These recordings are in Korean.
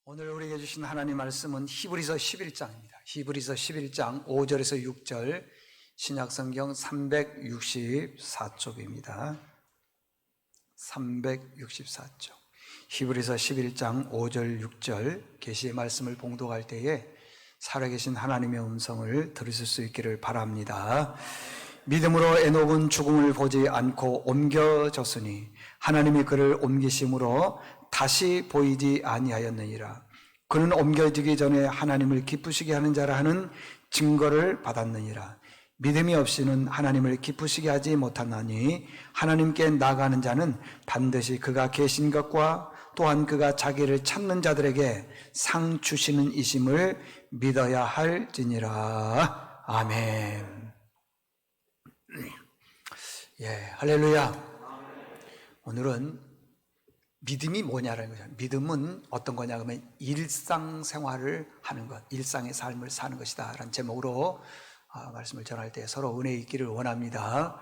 오늘 우리에게 주신 하나님 말씀은 히브리서 11장입니다. 히브리서 11장 5절에서 6절 신약성경 364쪽입니다. 364쪽 히브리서 11장 5절 6절 계시의 말씀을 봉독할 때에 살아계신 하나님의 음성을 들으실 수 있기를 바랍니다. 믿음으로 에녹은 죽음을 보지 않고 옮겨졌으니 하나님이 그를 옮기심으로 다시 보이지 아니하였느니라. 그는 옮겨지기 전에 하나님을 기쁘시게 하는 자라 하는 증거를 받았느니라. 믿음이 없이는 하나님을 기쁘시게 하지 못하나니 하나님께 나아가는 자는 반드시 그가 계신 것과 또한 그가 자기를 찾는 자들에게 상 주시는 이심을 믿어야 할지니라. 아멘. 할렐루야. 오늘은 믿음이 뭐냐라는 거죠. 믿음은 어떤 거냐 하면 일상생활을 하는 것, 일상의 삶을 사는 것이다 라는 제목으로 말씀을 전할 때 서로 은혜 있기를 원합니다.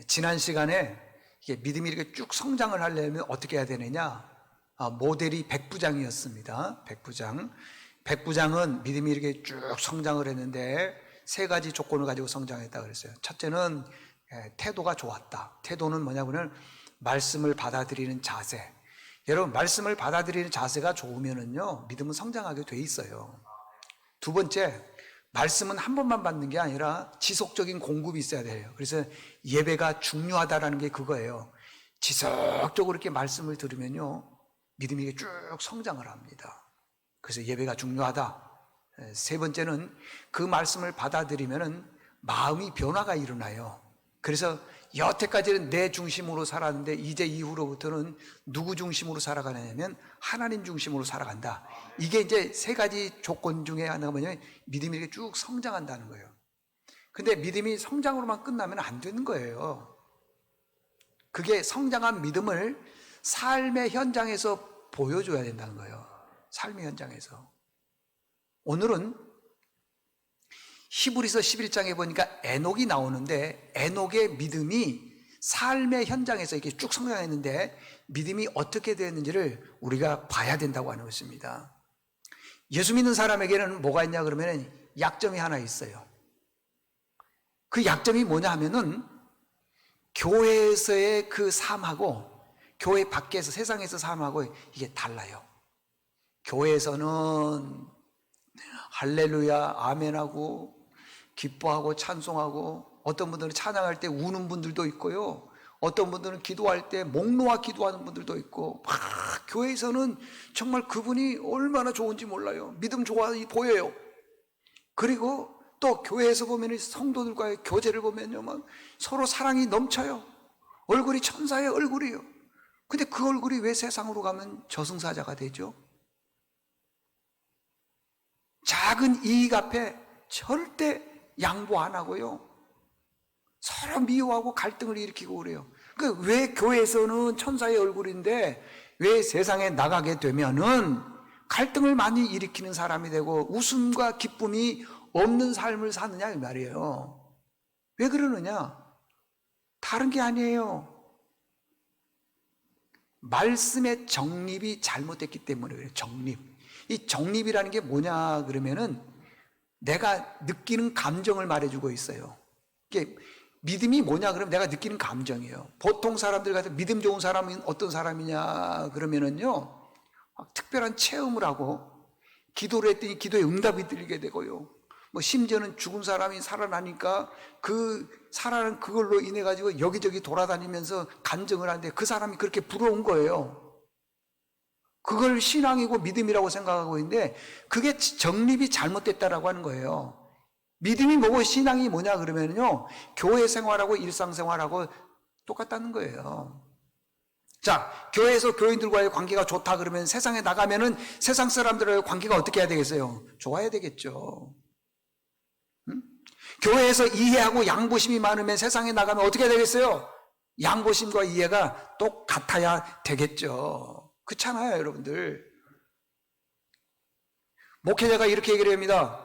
지난 시간에 이게 믿음이 이렇게 쭉 성장을 하려면 어떻게 해야 되느냐, 모델이 백부장이었습니다. 백부장은 믿음이 이렇게 쭉 성장을 했는데 세 가지 조건을 가지고 성장했다 그랬어요. 첫째는 태도가 좋았다. 태도는 뭐냐면은 말씀을 받아들이는 자세. 여러분, 말씀을 받아들이는 자세가 좋으면은요, 믿음은 성장하게 돼 있어요. 두 번째, 말씀은 한 번만 받는 게 아니라 지속적인 공급이 있어야 돼요. 그래서 예배가 중요하다라는 게 그거예요. 지속적으로 이렇게 말씀을 들으면요, 믿음이 이렇게 쭉 성장을 합니다. 그래서 예배가 중요하다. 세 번째는 그 말씀을 받아들이면은 마음이 변화가 일어나요. 그래서 여태까지는 내 중심으로 살았는데 이제 이후로부터는 누구 중심으로 살아가냐면 하나님 중심으로 살아간다. 이게 이제 세 가지 조건 중에 하나가 뭐냐면 믿음이 이렇게 쭉 성장한다는 거예요. 근데 믿음이 성장으로만 끝나면 안 되는 거예요. 그게 성장한 믿음을 삶의 현장에서 보여줘야 된다는 거예요. 삶의 현장에서. 오늘은 히브리서 11장에 보니까 에녹이 나오는데 에녹의 믿음이 삶의 현장에서 이렇게 쭉 성장했는데 믿음이 어떻게 되었는지를 우리가 봐야 된다고 하는 것입니다. 예수 믿는 사람에게는 뭐가 있냐 그러면 약점이 하나 있어요. 그 약점이 뭐냐 하면은 교회에서의 그 삶하고 교회 밖에서 세상에서 삶하고 이게 달라요. 교회에서는 할렐루야 아멘하고 기뻐하고 찬송하고, 어떤 분들은 찬양할 때 우는 분들도 있고요, 어떤 분들은 기도할 때 목 놓아 기도하는 분들도 있고, 막 교회에서는 정말 그분이 얼마나 좋은지 몰라요. 믿음 좋아 보여요. 그리고 또 교회에서 보면 성도들과의 교제를 보면요, 막 서로 사랑이 넘쳐요. 얼굴이 천사의 얼굴이에요. 근데 그 얼굴이 왜 세상으로 가면 저승사자가 되죠? 작은 이익 앞에 절대 양보 안 하고요, 서로 미워하고 갈등을 일으키고 그래요. 그러니까 왜 교회에서는 천사의 얼굴인데 왜 세상에 나가게 되면은 갈등을 많이 일으키는 사람이 되고 웃음과 기쁨이 없는 삶을 사느냐 이 말이에요. 왜 그러느냐? 다른 게 아니에요. 말씀의 정립이 잘못됐기 때문에 그래요. 정립. 이 정립이라는 게 뭐냐 그러면은 내가 느끼는 감정을 말해주고 있어요. 이게 믿음이 뭐냐 그러면 내가 느끼는 감정이에요. 보통 사람들 같은 믿음 좋은 사람은 어떤 사람이냐 그러면은요, 특별한 체험을 하고 기도를 했더니 기도에 응답이 들리게 되고요, 뭐 심지어는 죽은 사람이 살아나니까 그 살아난 그걸로 인해 가지고 여기저기 돌아다니면서 간증을 하는데 그 사람이 그렇게 부러운 거예요. 그걸 신앙이고 믿음이라고 생각하고 있는데 그게 정립이 잘못됐다라고 하는 거예요. 믿음이 뭐고 신앙이 뭐냐 그러면요, 교회 생활하고 일상생활하고 똑같다는 거예요. 자, 교회에서 교인들과의 관계가 좋다 그러면 세상에 나가면은 세상 사람들과의 관계가 어떻게 해야 되겠어요? 좋아야 되겠죠. 응? 교회에서 이해하고 양보심이 많으면 세상에 나가면 어떻게 해야 되겠어요? 양보심과 이해가 똑같아야 되겠죠. 그렇잖아요, 여러분들. 목회자가 이렇게 얘기를 합니다.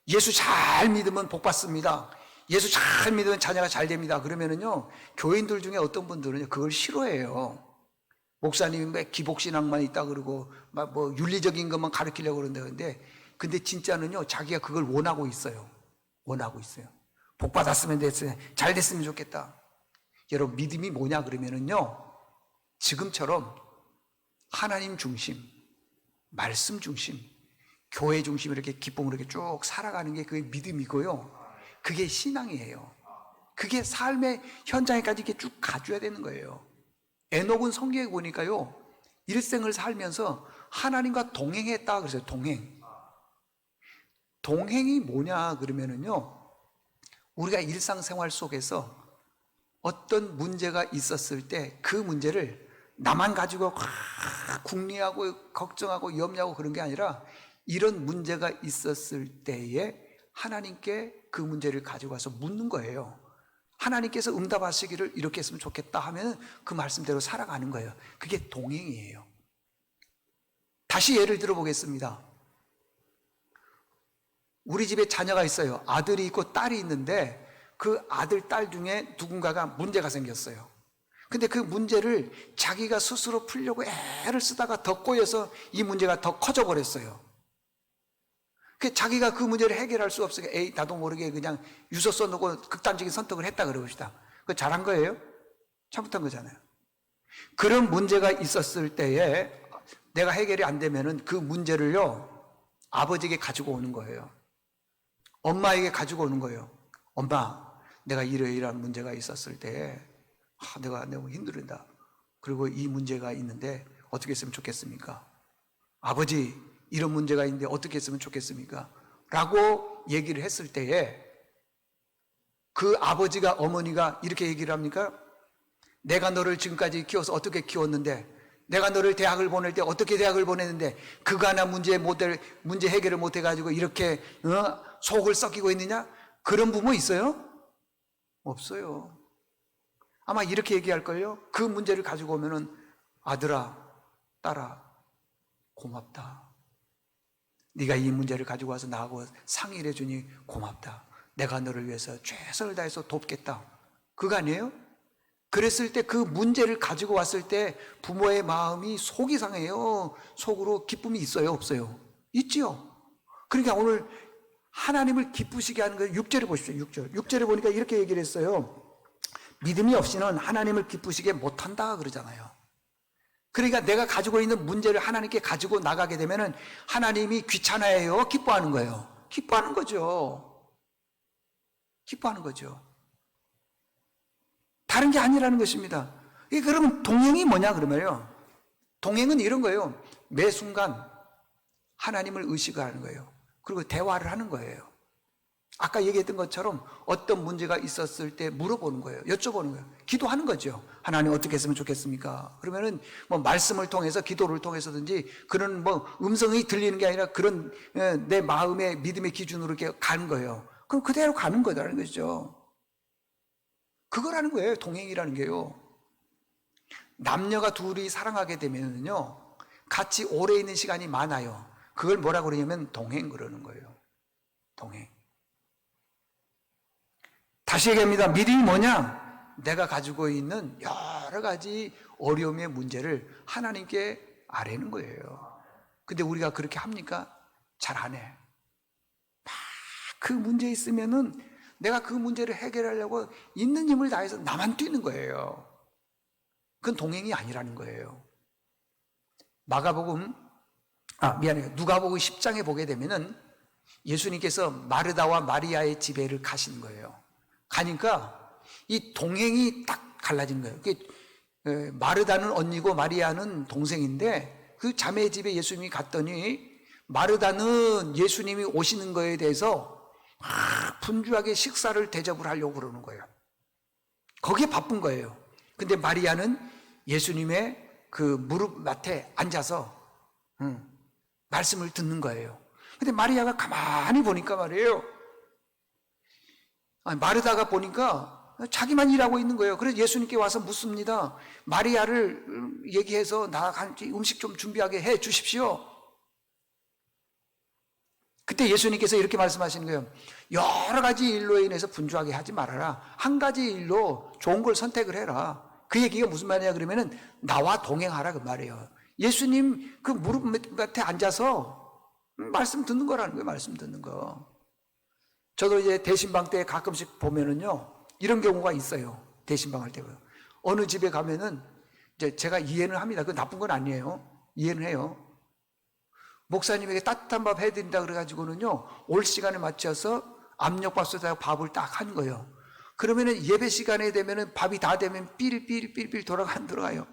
예수 잘 믿으면 복 받습니다. 예수 잘 믿으면 자녀가 잘 됩니다. 그러면은요, 교인들 중에 어떤 분들은 그걸 싫어해요. 목사님이 왜 기복신앙만 있다 그러고 막 뭐 윤리적인 것만 가르치려고 그런다는데, 근데 진짜는요 자기가 그걸 원하고 있어요. 원하고 있어요. 복 받았으면 됐어요. 잘 됐으면 좋겠다. 여러분, 믿음이 뭐냐 그러면은요, 지금처럼 하나님 중심, 말씀 중심, 교회 중심 이렇게 기쁨으로 이렇게 쭉 살아가는 게 그게 믿음이고요. 그게 신앙이에요. 그게 삶의 현장에까지 이렇게 쭉 가줘야 되는 거예요. 에녹은 성경에 보니까요, 일생을 살면서 하나님과 동행했다 그랬어요. 동행. 동행이 뭐냐 그러면은요, 우리가 일상생활 속에서 어떤 문제가 있었을 때 그 문제를 나만 가지고 궁리하고 걱정하고 염려하고 그런 게 아니라, 이런 문제가 있었을 때에 하나님께 그 문제를 가지고 와서 묻는 거예요. 하나님께서 응답하시기를 이렇게 했으면 좋겠다 하면 그 말씀대로 살아가는 거예요. 그게 동행이에요. 다시 예를 들어 보겠습니다. 우리 집에 자녀가 있어요. 아들이 있고 딸이 있는데 그 아들, 딸 중에 누군가가 문제가 생겼어요. 근데 그 문제를 자기가 스스로 풀려고 애를 쓰다가 더 꼬여서 이 문제가 더 커져 버렸어요. 자기가 그 문제를 해결할 수 없으니까 에이, 나도 모르게 그냥 유서 써놓고 극단적인 선택을 했다 그러봅시다. 그거 잘한 거예요? 잘못한 거잖아요. 그런 문제가 있었을 때에 내가 해결이 안 되면은 그 문제를요, 아버지에게 가지고 오는 거예요. 엄마에게 가지고 오는 거예요. 엄마, 내가 이러이러한 문제가 있었을 때 내가 너무 힘들다. 그리고 이 문제가 있는데 어떻게 했으면 좋겠습니까? 아버지, 이런 문제가 있는데 어떻게 했으면 좋겠습니까? 라고 얘기를 했을 때에 그 아버지가, 어머니가 이렇게 얘기를 합니까? 내가 너를 지금까지 키워서 어떻게 키웠는데, 내가 너를 대학을 보낼 때 어떻게 대학을 보냈는데 그가 하나 문제 해결을 못 해가지고 이렇게 속을 썩이고 있느냐? 그런 부모 있어요? 없어요. 아마 이렇게 얘기할걸요? 그 문제를 가지고 오면은, 아들아, 딸아, 고맙다. 네가 이 문제를 가지고 와서 나하고 상의를 해주니 고맙다. 내가 너를 위해서 최선을 다해서 돕겠다. 그거 아니에요? 그랬을 때 그 문제를 가지고 왔을 때 부모의 마음이 속이 상해요. 속으로 기쁨이 있어요? 없어요? 있지요. 그러니까 오늘 하나님을 기쁘시게 하는 거예요. 6절을 보십시오. 6절에 보니까 이렇게 얘기를 했어요. 믿음이 없이는 하나님을 기쁘시게 못한다 그러잖아요. 그러니까 내가 가지고 있는 문제를 하나님께 가지고 나가게 되면은 하나님이 귀찮아해요? 기뻐하는 거예요? 기뻐하는 거죠. 기뻐하는 거죠. 다른 게 아니라는 것입니다. 그러면 동행이 뭐냐 그러면요, 동행은 이런 거예요. 매 순간 하나님을 의식하는 거예요. 그리고 대화를 하는 거예요. 아까 얘기했던 것처럼 어떤 문제가 있었을 때 물어보는 거예요. 여쭤보는 거예요. 기도하는 거죠. 하나님 어떻게 했으면 좋겠습니까? 그러면은 뭐 말씀을 통해서, 기도를 통해서든지, 그런 뭐 음성이 들리는 게 아니라 그런 내 마음의 믿음의 기준으로 이렇게 가는 거예요. 그럼 그대로 가는 거라는 거죠. 그거라는 거예요. 동행이라는 게요. 남녀가 둘이 사랑하게 되면요, 같이 오래 있는 시간이 많아요. 그걸 뭐라고 그러냐면 동행 그러는 거예요. 동행. 다시 얘기합니다. 믿음이 뭐냐? 내가 가지고 있는 여러 가지 어려움의 문제를 하나님께 아뢰는 거예요. 근데 우리가 그렇게 합니까? 잘 안 해. 막 그 문제 있으면은 내가 그 문제를 해결하려고 있는 힘을 다해서 나만 뛰는 거예요. 그건 동행이 아니라는 거예요. 누가복음 10장에 보게 되면은 예수님께서 마르다와 마리아의 집에를 가시는 거예요. 가니까 이 동행이 딱 갈라진 거예요. 마르다는 언니고 마리아는 동생인데, 그 자매 집에 예수님이 갔더니 마르다는 예수님이 오시는 거에 대해서 분주하게 식사를 대접을 하려고 그러는 거예요. 거기에 바쁜 거예요. 근데 마리아는 예수님의 그 무릎 맡에 앉아서 말씀을 듣는 거예요. 근데 마리아가 가만히 보니까 말이에요, 마르다가 보니까 자기만 일하고 있는 거예요. 그래서 예수님께 와서 묻습니다. 마리아를 얘기해서 나 음식 좀 준비하게 해 주십시오. 그때 예수님께서 이렇게 말씀하시는 거예요. 여러 가지 일로 인해서 분주하게 하지 말아라. 한 가지 일로 좋은 걸 선택을 해라. 그 얘기가 무슨 말이냐 그러면은 나와 동행하라 그 말이에요. 예수님 그 무릎 밑에 앉아서 말씀 듣는 거라는 거예요. 말씀 듣는 거. 저도 이제 대신방 때 가끔씩 보면은요, 이런 경우가 있어요. 대신방 할 때고요. 어느 집에 가면은 이제 제가 이해는 합니다. 그 나쁜 건 아니에요. 이해는 해요. 목사님에게 따뜻한 밥 해드린다 그래가지고는요, 올 시간에 맞춰서 압력밥솥에다가 밥을 딱 하는 거예요. 그러면은 예배 시간에 되면은 밥이 다 되면 삘삘삘삘 안 돌아가요.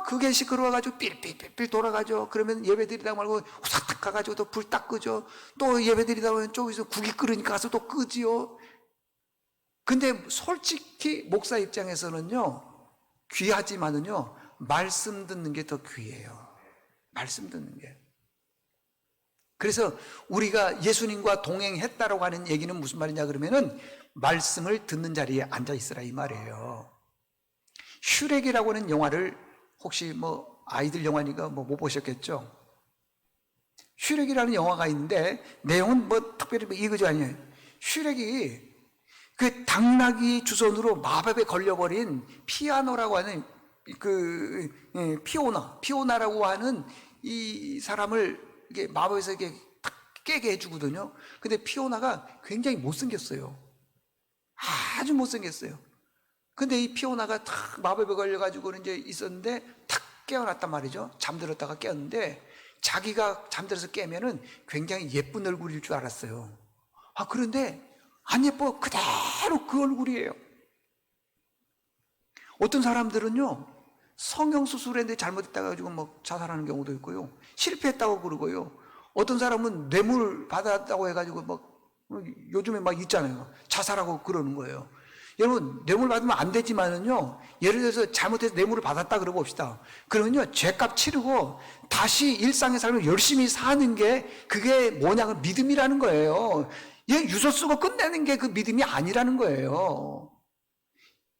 그게 시끄러워가지고 삘삘삘 돌아가죠. 그러면 예배 드리다 말고 후삭 가가지고 또 불 딱 끄죠. 또 예배 드리다 보면 저기서 국이 끓으니까 가서 또 끄지요. 근데 솔직히 목사 입장에서는요, 귀하지만은요, 말씀 듣는 게 더 귀해요. 말씀 듣는 게. 그래서 우리가 예수님과 동행했다라고 하는 얘기는 무슨 말이냐 그러면은 말씀을 듣는 자리에 앉아 있으라 이 말이에요. 슈렉이라고 하는 영화를 혹시 뭐 아이들 영화니까 뭐 못 보셨겠죠? 슈렉이라는 영화가 있는데 내용은 뭐 특별히 이거죠 아니에요. 슈렉이 그 당나귀 주선으로 마법에 걸려버린 피아노라고 하는 피오나라고 하는 이 사람을 이게 마법에서 이게 탁 깨게 해주거든요. 근데 피오나가 굉장히 못생겼어요. 아주 못생겼어요. 근데 이 피오나가 탁 마법에 걸려가지고는 이제 있었는데 탁 깨어났단 말이죠. 잠들었다가 깨었는데 자기가 잠들어서 깨면은 굉장히 예쁜 얼굴일 줄 알았어요. 그런데 안 예뻐. 그대로 그 얼굴이에요. 어떤 사람들은요, 성형수술했는데 잘못했다가 가지고 뭐 자살하는 경우도 있고요. 실패했다고 그러고요. 어떤 사람은 뇌물 받았다고 해가지고 요즘에 막 있잖아요. 자살하고 그러는 거예요. 여러분, 뇌물 받으면 안 되지만은요, 예를 들어서 잘못해서 뇌물을 받았다 그러고 봅시다. 그러면요, 죄값 치르고 다시 일상의 삶을 열심히 사는 게 그게 뭐냐, 그 믿음이라는 거예요. 유서 쓰고 끝내는 게 그 믿음이 아니라는 거예요.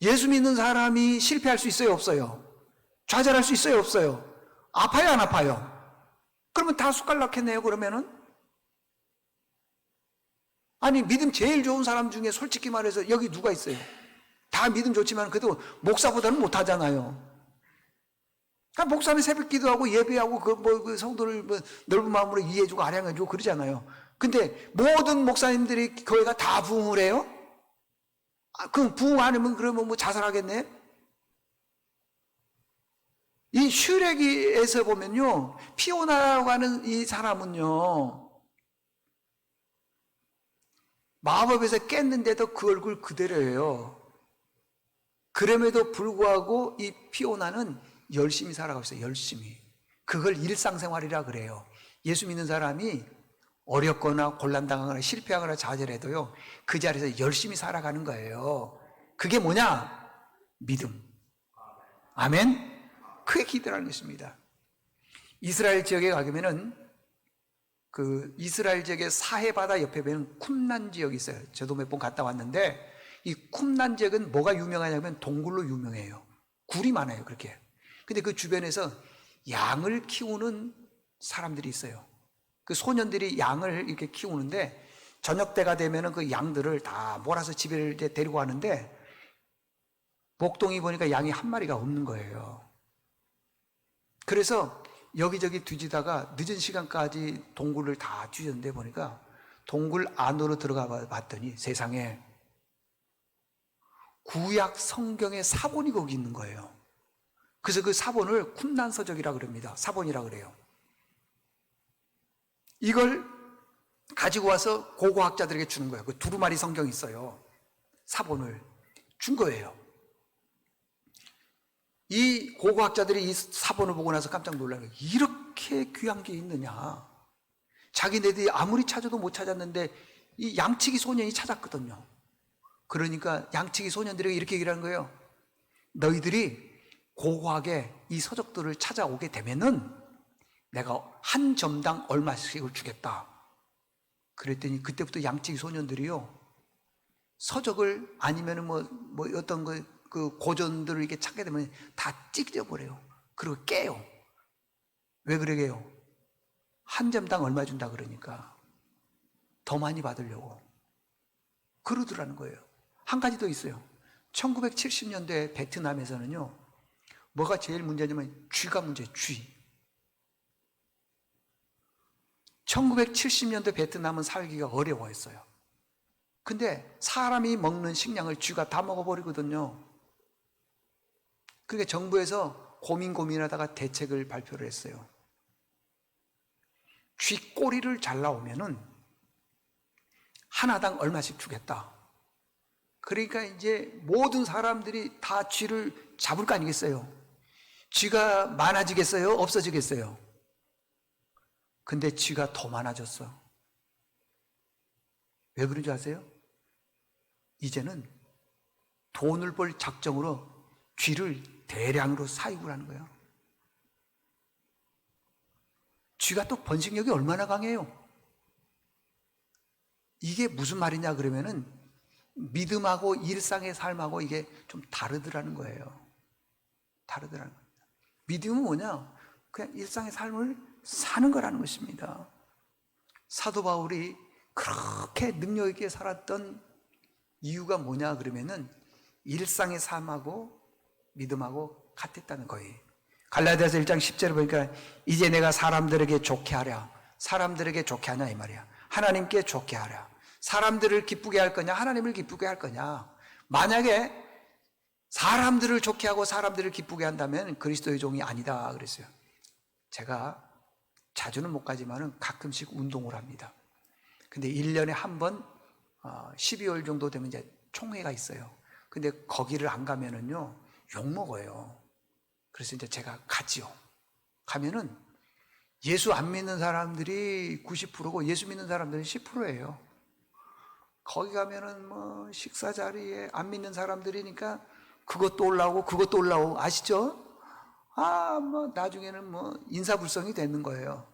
예수 믿는 사람이 실패할 수 있어요, 없어요? 좌절할 수 있어요, 없어요? 아파요, 안 아파요? 그러면 다 숟갈락했네요, 그러면은? 아니, 믿음 제일 좋은 사람 중에 솔직히 말해서 여기 누가 있어요? 다 믿음 좋지만 그래도 목사보다는 못하잖아요. 그러니까 목사는 새벽 기도하고 예배하고 그 성도를 넓은 마음으로 이해해주고 아량해주고 그러잖아요. 근데 모든 목사님들이 교회가 다 부흥을 해요? 그럼 부흥 안 하면 그러면 뭐 자살하겠네? 이 슈렉에서 보면요, 피오나라고 하는 이 사람은요, 마법에서 깼는데도 그 얼굴 그대로예요. 그럼에도 불구하고 이 피오나는 열심히 살아가고 있어요. 열심히. 그걸 일상생활이라 그래요. 예수 믿는 사람이 어렵거나 곤란당하거나 실패하거나 좌절해도요, 그 자리에서 열심히 살아가는 거예요. 그게 뭐냐? 믿음. 아멘? 그게 기도라는 것입니다. 이스라엘 지역에 가면은 그 이스라엘 지역의 사해 바다 옆에 보면 쿰란 지역이 있어요. 저도 몇 번 갔다 왔는데 이 쿰란 지역은 뭐가 유명하냐면 동굴로 유명해요. 굴이 많아요. 그렇게. 근데 그 주변에서 양을 키우는 사람들이 있어요. 그 소년들이 양을 이렇게 키우는데 저녁 때가 되면은 그 양들을 다 몰아서 집에 이제 데리고 가는데 목동이 보니까 양이 한 마리가 없는 거예요. 그래서 여기저기 뒤지다가 늦은 시간까지 동굴을 다 뒤졌는데 보니까 동굴 안으로 들어가 봤더니 세상에 구약 성경의 사본이 거기 있는 거예요. 그래서 그 사본을 쿰란서적이라 그럽니다. 사본이라 그래요. 이걸 가지고 와서 고고학자들에게 주는 거예요. 그 두루마리 성경이 있어요. 사본을 준 거예요. 이 고고학자들이 이 사본을 보고 나서 깜짝 놀란 거예요. 이렇게 귀한 게 있느냐. 자기네들이 아무리 찾아도 못 찾았는데 이 양치기 소년이 찾았거든요. 그러니까 양치기 소년들에게 이렇게 얘기를 하는 거예요. 너희들이 고고하게 이 서적들을 찾아오게 되면은 내가 한 점당 얼마씩을 주겠다. 그랬더니 그때부터 양치기 소년들이요, 서적을 아니면은 뭐 어떤 그 고전들을 이렇게 찾게 되면 다 찢어버려요. 그리고 깨요. 왜 그러게요? 한 점당 얼마 준다 그러니까 더 많이 받으려고 그러더라는 거예요. 한 가지 더 있어요. 1970년대 베트남에서는요, 뭐가 제일 문제냐면 쥐가 문제예요. 쥐. 1970년대 베트남은 살기가 어려워했어요. 근데 사람이 먹는 식량을 쥐가 다 먹어버리거든요. 그러니까 정부에서 고민하다가 대책을 발표를 했어요. 쥐 꼬리를 잘라오면은 하나당 얼마씩 주겠다. 그러니까 이제 모든 사람들이 다 쥐를 잡을 거 아니겠어요? 쥐가 많아지겠어요? 없어지겠어요? 근데 쥐가 더 많아졌어. 왜 그런 줄 아세요? 이제는 돈을 벌 작정으로 쥐를 대량으로 사육을 하는 거예요. 쥐가 또 번식력이 얼마나 강해요? 이게 무슨 말이냐 그러면은 믿음하고 일상의 삶하고 이게 좀 다르더라는 거예요. 다르더라는 거예요. 믿음은 뭐냐? 그냥 일상의 삶을 사는 거라는 것입니다. 사도 바울이 그렇게 능력 있게 살았던 이유가 뭐냐 그러면은 일상의 삶하고 믿음하고 같았다는 거예요. 갈라디아서 1장 10절을 보니까 이제 내가 사람들에게 좋게 하랴. 사람들에게 좋게 하냐 이 말이야. 하나님께 좋게 하랴. 사람들을 기쁘게 할 거냐 하나님을 기쁘게 할 거냐. 만약에 사람들을 좋게 하고 사람들을 기쁘게 한다면 그리스도의 종이 아니다 그랬어요. 제가 자주는 못 가지만은 가끔씩 운동을 합니다. 근데 1년에 한 번 12월 정도 되면 이제 총회가 있어요. 근데 거기를 안 가면은요 욕 먹어요. 그래서 이제 제가 가지요. 가면은 예수 안 믿는 사람들이 90%고 예수 믿는 사람들이 10%예요. 거기 가면은 뭐 식사 자리에 안 믿는 사람들이니까 그것도 올라오고 그것도 올라오고 아시죠? 뭐 나중에는 뭐 인사불성이 되는 거예요.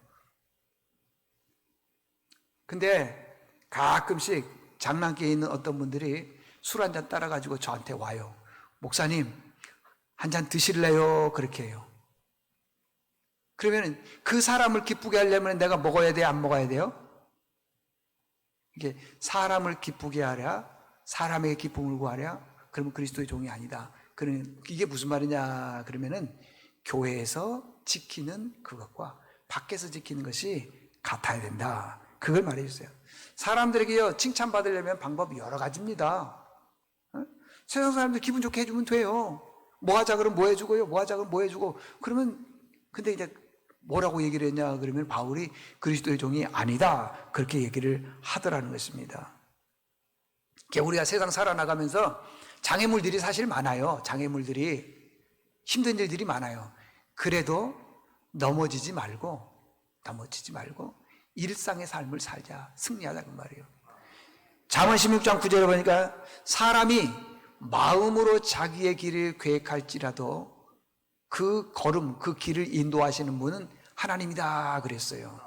근데 가끔씩 장난기에 있는 어떤 분들이 술 한 잔 따라가지고 저한테 와요. 목사님, 한 잔 드실래요? 그렇게 해요. 그러면 그 사람을 기쁘게 하려면 내가 먹어야 돼요? 안 먹어야 돼요? 이게 사람을 기쁘게 하랴, 사람에게 기쁨을 구하랴, 그러면 그리스도의 종이 아니다. 그러면 이게 무슨 말이냐? 그러면은 교회에서 지키는 그것과 밖에서 지키는 것이 같아야 된다. 그걸 말해 주세요. 사람들에게요, 칭찬받으려면 방법이 여러 가지입니다. 세상 사람들 기분 좋게 해주면 돼요. 뭐 하자 그러면 뭐 해주고요. 뭐 하자 그러면 뭐 해주고. 그러면, 근데 이제 뭐라고 얘기를 했냐 그러면 바울이 그리스도의 종이 아니다. 그렇게 얘기를 하더라는 것입니다. 우리가 세상 살아나가면서 장애물들이 사실 많아요. 장애물들이. 힘든 일들이 많아요. 그래도 넘어지지 말고 일상의 삶을 살자. 승리하자 그 말이에요. 잠언 16장 9절에 보니까 사람이 마음으로 자기의 길을 계획할지라도 그 걸음, 그 길을 인도하시는 분은 하나님이다 그랬어요.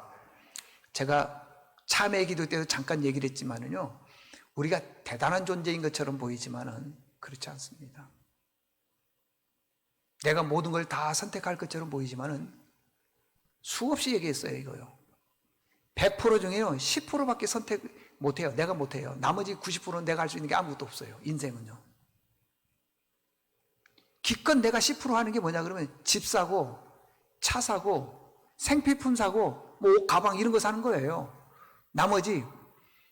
제가 참회 기도 때도 잠깐 얘기를 했지만은요, 우리가 대단한 존재인 것처럼 보이지만은 그렇지 않습니다. 내가 모든 걸 다 선택할 것처럼 보이지만은 수없이 얘기했어요, 이거요. 100% 중에요, 10%밖에 선택 못해요. 내가 못해요. 나머지 90%는 내가 할 수 있는 게 아무것도 없어요. 인생은요. 기껏 내가 10% 하는 게 뭐냐 그러면 집 사고, 차 사고, 생필품 사고, 뭐 옷, 가방 이런 거 사는 거예요. 나머지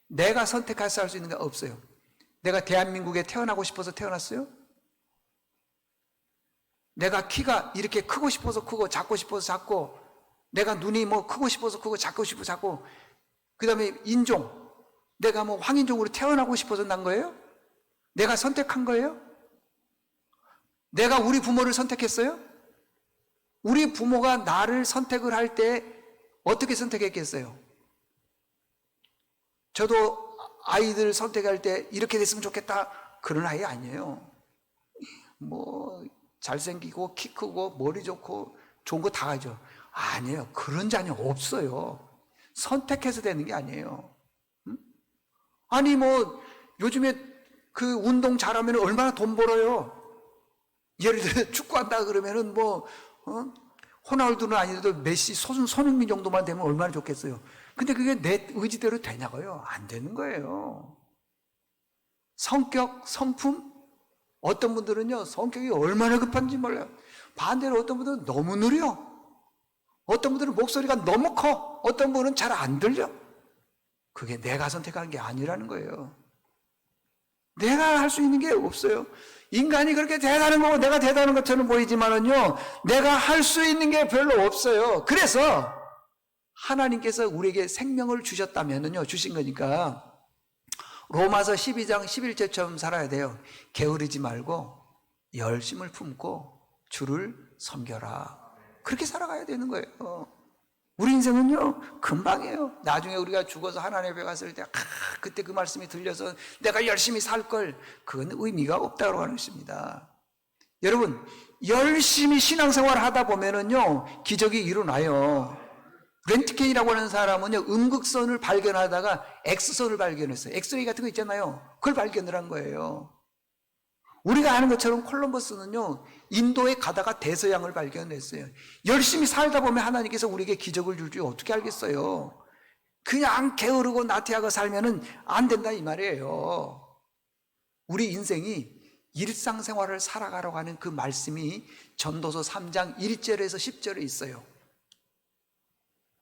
내가 선택해서 할 수 있는 게 없어요. 내가 대한민국에 태어나고 싶어서 태어났어요? 내가 키가 이렇게 크고 싶어서 크고 작고 싶어서 작고, 내가 눈이 뭐 크고 싶어서 크고 작고 싶어서 작고, 그 다음에 인종, 내가 뭐 황인종으로 태어나고 싶어서 난 거예요? 내가 선택한 거예요? 내가 우리 부모를 선택했어요? 우리 부모가 나를 선택을 할 때 어떻게 선택했겠어요? 저도 아이들 선택할 때 이렇게 됐으면 좋겠다 그런 아이 아니에요. 뭐 잘생기고 키 크고 머리 좋고 좋은 거 다 하죠. 아니에요. 그런 자녀 없어요. 선택해서 되는 게 아니에요. 아니 뭐 요즘에 그 운동 잘하면 얼마나 돈 벌어요. 예를 들어 축구한다 그러면은 뭐 호날두는 아니더라도 메시, 손흥민 정도만 되면 얼마나 좋겠어요. 근데 그게 내 의지대로 되냐고요? 안 되는 거예요. 성격, 성품 어떤 분들은요, 성격이 얼마나 급한지 몰라요. 반대로 어떤 분들은 너무 느려. 어떤 분들은 목소리가 너무 커. 어떤 분은 잘 안 들려. 그게 내가 선택한 게 아니라는 거예요. 내가 할 수 있는 게 없어요. 인간이 그렇게 대단한 거고 내가 대단한 것처럼 보이지만은요, 내가 할 수 있는 게 별로 없어요. 그래서 하나님께서 우리에게 생명을 주셨다면은요, 주신 거니까 로마서 12장 11절처럼 살아야 돼요. 게으르지 말고 열심을 품고 주를 섬겨라. 그렇게 살아가야 되는 거예요. 우리 인생은요, 금방이에요. 나중에 우리가 죽어서 하나님 앞에 갔을 때, 그때 그 말씀이 들려서 내가 열심히 살 걸, 그건 의미가 없다고 하는 것입니다. 여러분, 열심히 신앙생활을 하다 보면은요, 기적이 일어나요. 렌트겐이라고 하는 사람은요, 음극선을 발견하다가 X선을 발견했어요. 엑스레이 같은 거 있잖아요. 그걸 발견을 한 거예요. 우리가 아는 것처럼 콜럼버스는요, 인도에 가다가 대서양을 발견했어요. 열심히 살다 보면 하나님께서 우리에게 기적을 줄 줄 어떻게 알겠어요? 그냥 게으르고 나태하고 살면은 안 된다 이 말이에요. 우리 인생이 일상생활을 살아가라고 하는 그 말씀이 전도서 3장 1절에서 10절에 있어요.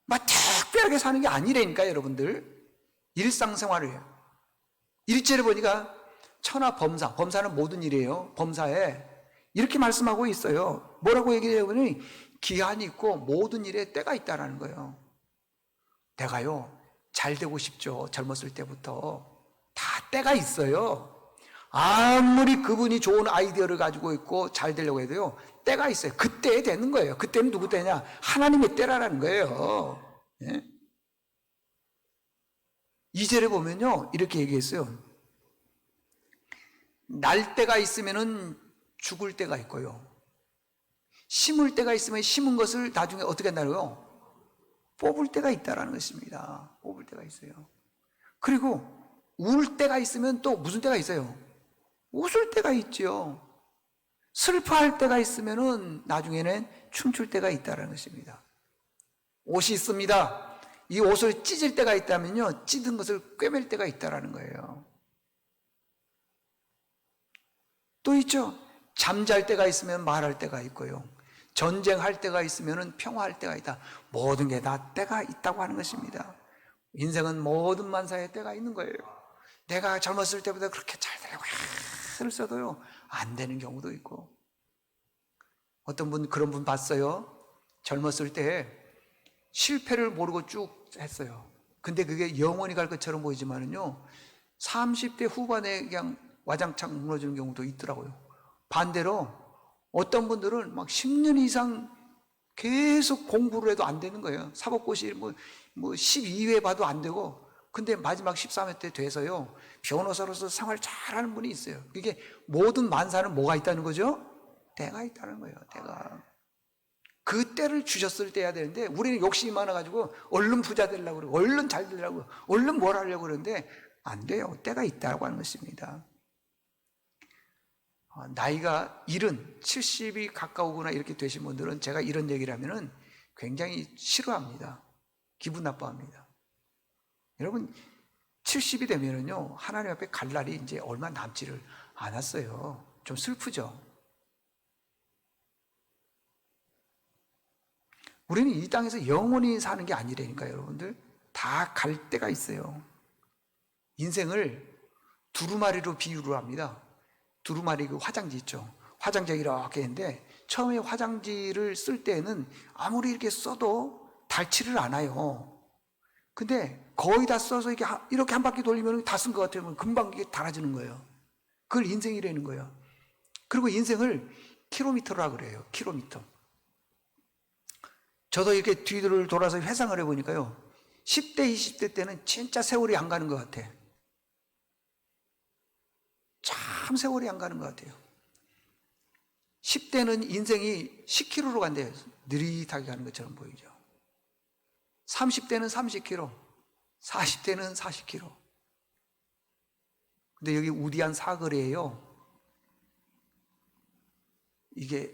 막 특별하게 사는 게 아니라니까 여러분들. 일상생활이에요. 1절에 보니까 천하 범사, 범사는 모든 일이에요. 범사에 이렇게 말씀하고 있어요. 뭐라고 얘기해요? 보니 기한이 있고 모든 일에 때가 있다라는 거예요. 내가요, 잘 되고 싶죠. 젊었을 때부터. 다 때가 있어요. 아무리 그분이 좋은 아이디어를 가지고 있고 잘 되려고 해도요, 때가 있어요. 그때에 되는 거예요. 그때는 누구 때냐? 하나님의 때라는 거예요. 예? 2절에 보면요, 이렇게 얘기했어요. 날 때가 있으면은 죽을 때가 있고요. 심을 때가 있으면 심은 것을 나중에 어떻게 한다고요? 뽑을 때가 있다라는 것입니다. 뽑을 때가 있어요. 그리고 울 때가 있으면 또 무슨 때가 있어요? 웃을 때가 있죠. 슬퍼할 때가 있으면은 나중에는 춤출 때가 있다라는 것입니다. 옷이 있습니다. 이 옷을 찢을 때가 있다면요, 찢은 것을 꿰맬 때가 있다라는 거예요. 또 있죠. 잠잘 때가 있으면 말할 때가 있고요. 전쟁할 때가 있으면 평화할 때가 있다. 모든 게 다 때가 있다고 하는 것입니다. 인생은 모든 만사에 때가 있는 거예요. 내가 젊었을 때보다 그렇게 잘 되려고 애를 써도요, 안 되는 경우도 있고. 어떤 분, 그런 분 봤어요. 젊었을 때 실패를 모르고 쭉 했어요. 근데 그게 영원히 갈 것처럼 보이지만은요, 30대 후반에 그냥 와장창 무너지는 경우도 있더라고요. 반대로 어떤 분들은 막 10년 이상 계속 공부를 해도 안 되는 거예요. 사법고시 뭐 12회 봐도 안 되고, 근데 마지막 13회 때 돼서요, 변호사로서 생활 잘하는 분이 있어요. 이게 모든 만사는 뭐가 있다는 거죠? 때가 있다는 거예요. 때가. 그 때를 주셨을 때야 되는데, 우리는 욕심이 많아가지고 얼른 부자 되려고 그러고 얼른 잘 되려고 얼른 뭘 하려고 그러는데 안 돼요. 때가 있다고 하는 것입니다. 나이가 70, 70이 가까우거나 이렇게 되신 분들은 제가 이런 얘기를 하면은 굉장히 싫어합니다. 기분 나빠합니다. 여러분, 70이 되면은요, 하나님 앞에 갈 날이 이제 얼마 남지를 않았어요. 좀 슬프죠. 우리는 이 땅에서 영원히 사는 게 아니라니까요, 여러분들. 다 갈 때가 있어요. 인생을 두루마리로 비유를 합니다. 두루마리 그 화장지 있죠. 화장지가 이렇게 있는데, 처음에 화장지를 쓸 때는 아무리 이렇게 써도 닳지를 않아요. 근데 거의 다 써서 이렇게 한 바퀴 돌리면 다 쓴 것 같으면 금방 이게 닳아지는 거예요. 그걸 인생이라는 거예요. 그리고 인생을 킬로미터라 그래요. 킬로미터. 저도 이렇게 뒤를 돌아서 회상을 해보니까요, 10대, 20대 때는 진짜 세월이 안 가는 것 같아. 참 세월이 안 가는 것 같아요. 10대는 인생이 10km로 간대요. 느릿하게 가는 것처럼 보이죠. 30대는 30km, 40대는 40km. 근데 여기 우디한 사거리에요, 이게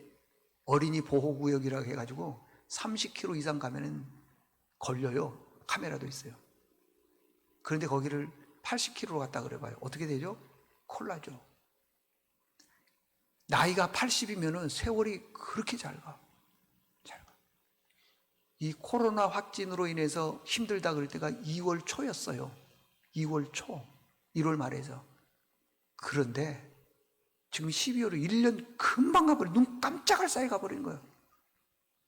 어린이 보호구역이라고 해가지고 30km 이상 가면은 걸려요. 카메라도 있어요. 그런데 거기를 80km로 갔다 그래봐요. 어떻게 되죠? 콜라죠. 나이가 80이면 세월이 그렇게 잘 가. 잘 가. 이 코로나 확진으로 인해서 힘들다 그럴 때가 2월 초였어요. 2월 초, 1월 말에서. 그런데 지금 12월에 1년 금방 가버려. 눈 깜짝할 사이 가버린 거예요.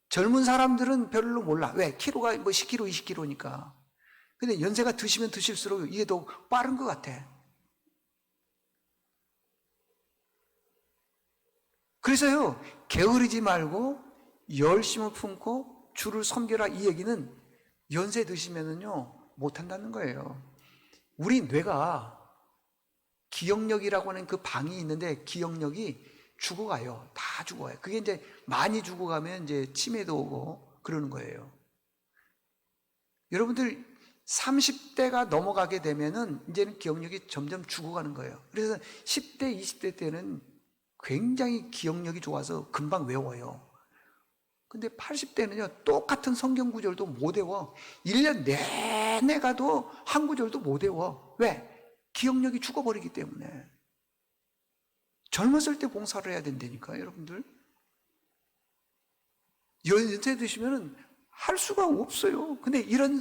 젊은 사람들은 별로 몰라. 왜? 키로가 뭐 10kg, 20kg니까. 근데 연세가 드시면 드실수록 이게 더 빠른 것 같아. 그래서요, 게으르지 말고 열심을 품고 주를 섬겨라, 이 얘기는 연세 드시면은요 못한다는 거예요. 우리 뇌가 기억력이라고 하는 그 방이 있는데 기억력이 죽어가요. 다 죽어가요. 그게 이제 많이 죽어가면 이제 치매도 오고 그러는 거예요. 여러분들 30대가 넘어가게 되면은 이제는 기억력이 점점 죽어가는 거예요. 그래서 10대, 20대 때는 굉장히 기억력이 좋아서 금방 외워요. 근데 80대는요, 똑같은 성경 구절도 못 외워. 1년 내내 가도 한 구절도 못 외워. 왜? 기억력이 죽어버리기 때문에. 젊었을 때 봉사를 해야 된다니까, 여러분들. 연세 드시면은 할 수가 없어요. 근데 이런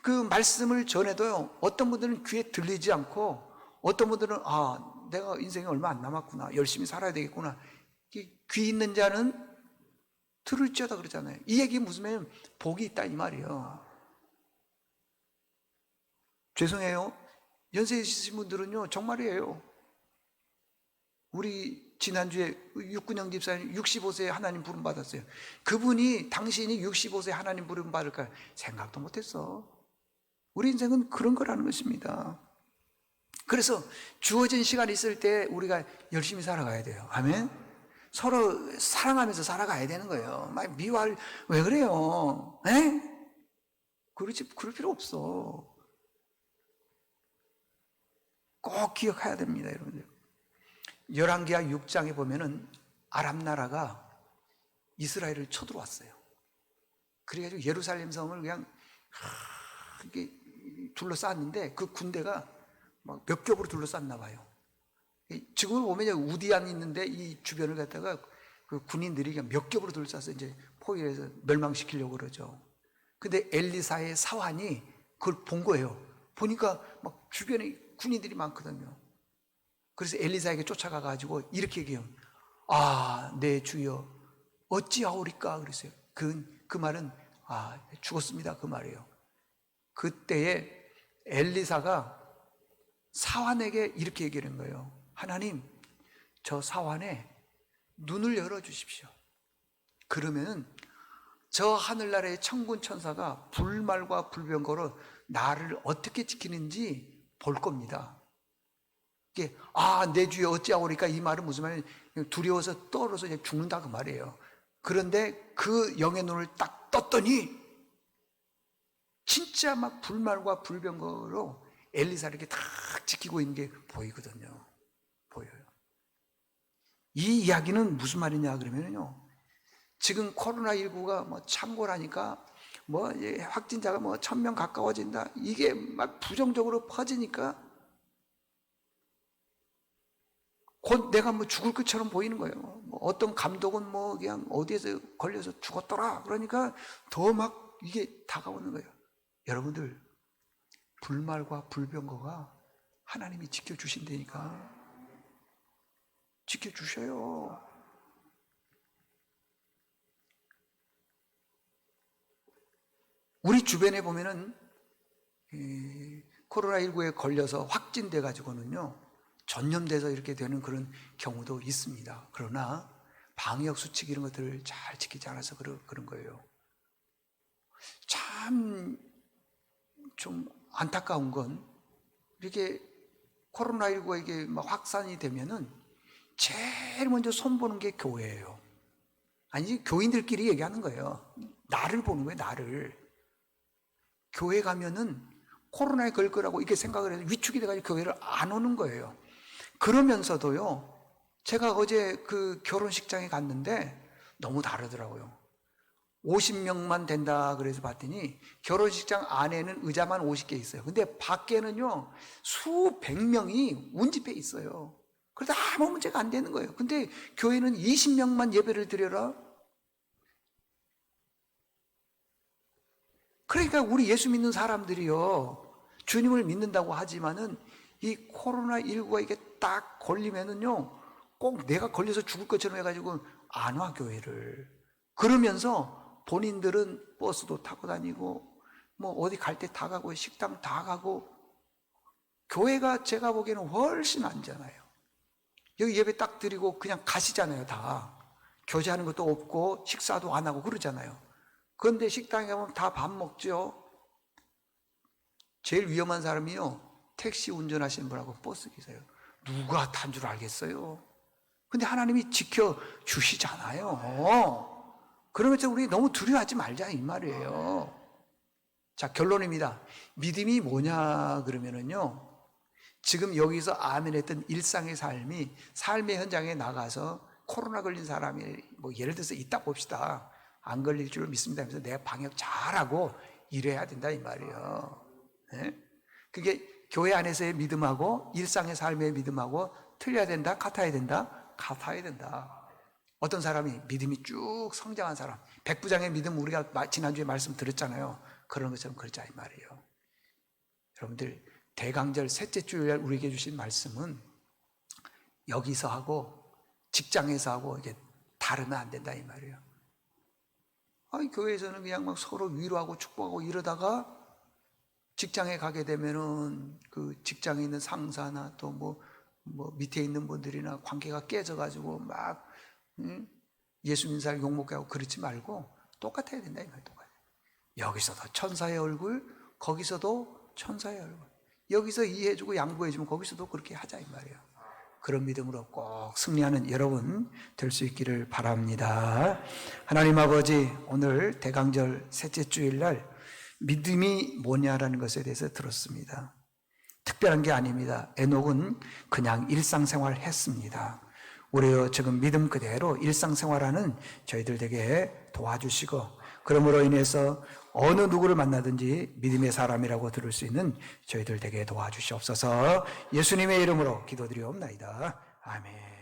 그 말씀을 전해도요, 어떤 분들은 귀에 들리지 않고, 어떤 분들은, 내가 인생이 얼마 안 남았구나. 열심히 살아야 되겠구나. 귀 있는 자는 들을지어다 그러잖아요. 이 얘기 무슨 말이냐면 복이 있다 이 말이에요. 죄송해요. 연세 있으신 분들은요, 정말이에요. 우리 지난주에 육군영 집사님 65세에 하나님 부름 받았어요. 그분이 당신이 65세에 하나님 부름 받을까 생각도 못했어. 우리 인생은 그런 거라는 것입니다. 그래서 주어진 시간 있을 때 우리가 열심히 살아가야 돼요. 아멘. 서로 사랑하면서 살아가야 되는 거예요. 막 미워할 왜 그래요? 에? 그럴 필요 없어. 꼭 기억해야 됩니다, 여러분들. 열왕기하 6장에 보면은 아람 나라가 이스라엘을 쳐들어왔어요. 그래가지고 예루살렘 성을 그냥 이렇게 둘러쌌는데 그 군대가 막 몇 겹으로 둘러쌌나 봐요. 지금을 보면 우디안이 있는데 이 주변을 갖다가 그 군인들이 그냥 몇 겹으로 둘러싸서 이제 포위해서 멸망시키려고 그러죠. 근데 엘리사의 사환이 그걸 본 거예요. 보니까 막 주변에 군인들이 많거든요. 그래서 엘리사에게 쫓아가 가지고 이렇게 얘기해요. 내 주여 어찌하오리까 그랬어요. 그 말은 죽었습니다 그 말이에요. 그때에 엘리사가 사환에게 이렇게 얘기하는 거예요. 하나님, 저 사환의 눈을 열어주십시오. 그러면 저 하늘나라의 천군 천사가 불말과 불병거로 나를 어떻게 지키는지 볼 겁니다. 이게 내 주여 어찌하오리까 이 말은 무슨 말이냐, 두려워서 떨어서 그냥 죽는다 그 말이에요. 그런데 그 영의 눈을 딱 떴더니 진짜 막 불말과 불병거로 엘리사를 이렇게 탁 지키고 있는 게 보이거든요. 보여요. 이 이야기는 무슨 말이냐 그러면요, 지금 코로나19가 뭐 창궐하니까 뭐 확진자가 뭐 1000명 가까워진다, 이게 막 부정적으로 퍼지니까 곧 내가 뭐 죽을 것처럼 보이는 거예요. 뭐 어떤 감독은 뭐 그냥 어디에서 걸려서 죽었더라 그러니까 더 막 이게 다가오는 거예요. 여러분들, 불말과 불병거가 하나님이 지켜주신다니까. 지켜주셔요. 우리 주변에 보면은 코로나19에 걸려서 확진돼 가지고는요, 전염돼서 이렇게 되는 그런 경우도 있습니다. 그러나 방역 수칙 이런 것들을 잘 지키지 않아서 그런 거예요. 참 좀 안타까운 건, 이렇게 코로나19가 이게 막 확산이 되면은 제일 먼저 손보는 게 교회예요. 아니, 교인들끼리 얘기하는 거예요. 나를 보는 거예요, 나를. 교회 가면은 코로나에 걸 거라고 이렇게 생각을 해서 위축이 돼가지고 교회를 안 오는 거예요. 그러면서도요, 제가 어제 그 결혼식장에 갔는데 너무 다르더라고요. 50명만 된다 그래서 봤더니 결혼식장 안에는 의자만 50개 있어요. 근데 밖에는요 수백 명이 운집해 있어요. 그러다 아무 문제가 안 되는 거예요. 근데 교회는 20명만 예배를 드려라. 그러니까 우리 예수 믿는 사람들이요, 주님을 믿는다고 하지만은 이 코로나19가 이게 딱 걸리면은요, 꼭 내가 걸려서 죽을 것처럼 해가지고 안 와, 교회를. 그러면서 본인들은 버스도 타고 다니고, 뭐 어디 갈 때 다 가고, 식당 다 가고, 교회가 제가 보기에는 훨씬 안잖아요. 여기 예배 딱 드리고 그냥 가시잖아요, 다. 교제하는 것도 없고, 식사도 안 하고 그러잖아요. 그런데 식당에 가면 다 밥 먹죠. 제일 위험한 사람이요, 택시 운전하시는 분하고 버스 기사예요. 누가 탄 줄 알겠어요? 근데 하나님이 지켜주시잖아요. 그러면서 우리 너무 두려워하지 말자 이 말이에요. 자, 결론입니다. 믿음이 뭐냐 그러면은요, 지금 여기서 아멘 했던 일상의 삶이 삶의 현장에 나가서 코로나 걸린 사람이 뭐 예를 들어서 있다 봅시다. 안 걸릴 줄 믿습니다 하면서 내가 방역 잘하고 일해야 된다 이 말이에요. 네? 그게 교회 안에서의 믿음하고 일상의 삶의 믿음하고 틀려야 된다? 같아야 된다? 같아야 된다. 어떤 사람이 믿음이 쭉 성장한 사람, 백부장의 믿음 우리가 지난주에 말씀 드렸잖아요. 그런 것처럼 그러자 이 말이에요. 여러분들 대강절 셋째 주일 우리에게 주신 말씀은 여기서 하고 직장에서 하고 이게 다르면 안 된다 이 말이에요. 아니, 교회에서는 그냥 막 서로 위로하고 축복하고 이러다가 직장에 가게 되면은 그 직장에 있는 상사나 또 뭐 밑에 있는 분들이나 관계가 깨져가지고 막 예수 믿는 사람 욕먹게 하고 그렇지 말고 똑같아야 된다 이 말. 똑같아요. 여기서도 천사의 얼굴, 거기서도 천사의 얼굴. 여기서 이해해주고 양보해주면 거기서도 그렇게 하자 이 말이에요. 그런 믿음으로 꼭 승리하는 여러분 될 수 있기를 바랍니다. 하나님 아버지, 오늘 대강절 셋째 주일날 믿음이 뭐냐라는 것에 대해서 들었습니다. 특별한 게 아닙니다. 에녹은 그냥 일상생활 했습니다. 우리요 지금 믿음 그대로 일상생활하는 저희들 되게 도와주시고, 그러므로 인해서 어느 누구를 만나든지 믿음의 사람이라고 들을 수 있는 저희들 되게 도와주시옵소서. 예수님의 이름으로 기도드리옵나이다. 아멘.